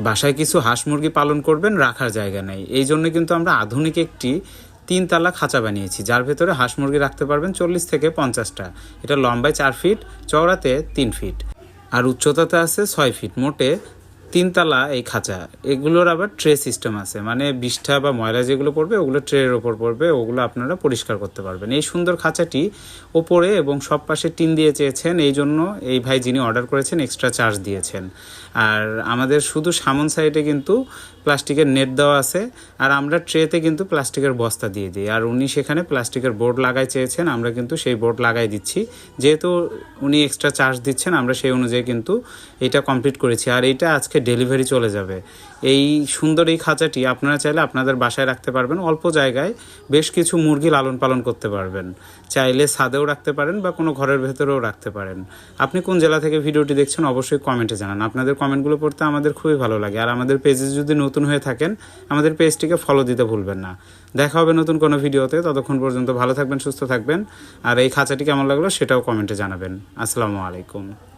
বাসায় কিছু হাঁস মুরগি পালন করবেন, রাখার জায়গা নেই, এই জন্য কিন্তু আমরা আধুনিক একটি 3 তালা খাঁচা বানিয়েছি, যার ভেতরে হাঁস মুরগি রাখতে পারবেন 40 থেকে 50টা। এটা লম্বায় 4 ফিট, চওড়াতে 3 ফিট, আর উচ্চতাতে আছে 6 ফিট। মোটে 3 তালা এই খাঁচা। এগুলোর আবার ট্রে সিস্টেম আছে, মানে বিষ্ঠা বা ময়লা যেগুলো পড়বে ওগুলো ট্রের ওপর পড়বে, ওগুলো আপনারা পরিষ্কার করতে পারবেন। এই সুন্দর খাঁচাটি ওপরে এবং সব পাশে টিন দিয়ে চেয়েছেন, এই জন্য এই ভাই যিনি অর্ডার করেছেন এক্সট্রা চার্জ দিয়েছেন। আর আমাদের শুধু সামন সাইডে কিন্তু প্লাস্টিকের নেট দেওয়া আছে, আর আমরা ট্রেতে কিন্তু প্লাস্টিকের বস্তা দিয়ে দিই। আর উনি সেখানে প্লাস্টিকের বোর্ড লাগাই চেয়েছেন, আমরা কিন্তু সেই বোর্ড লাগাই দিচ্ছি। যেহেতু উনি এক্সট্রা চার্জ দিচ্ছেন, আমরা সেই অনুযায়ী কিন্তু এটা কমপ্লিট করেছি। আর এইটা আজকে ডেলিভারি চলে যাবে। এই সুন্দর এই খাঁচাটি আপনারা চাইলে আপনাদের বাসায় রাখতে পারবেন। অল্প জায়গায় বেশ কিছু মুরগি লালন পালন করতে পারবেন। চাইলে ছাদেও রাখতে পারেন বা কোনো ঘরের ভেতরেও রাখতে পারেন। আপনি কোন জেলা থেকে ভিডিওটি দেখছেন অবশ্যই কমেন্টে জানান। আপনাদের কমেন্টগুলো পড়তে আমাদের খুবই ভালো লাগে। আর আমাদের পেজে যদি নতুন হয়ে থাকেন, আমাদের পেজটিকে ফলো দিতে ভুলবেন না। দেখা হবে নতুন কোনো ভিডিওতে। ততক্ষণ পর্যন্ত ভালো থাকবেন, সুস্থ থাকবেন। আর এই খাঁচাটি কেমন লাগলো সেটাও কমেন্টে জানাবেন। আসসালামু আলাইকুম।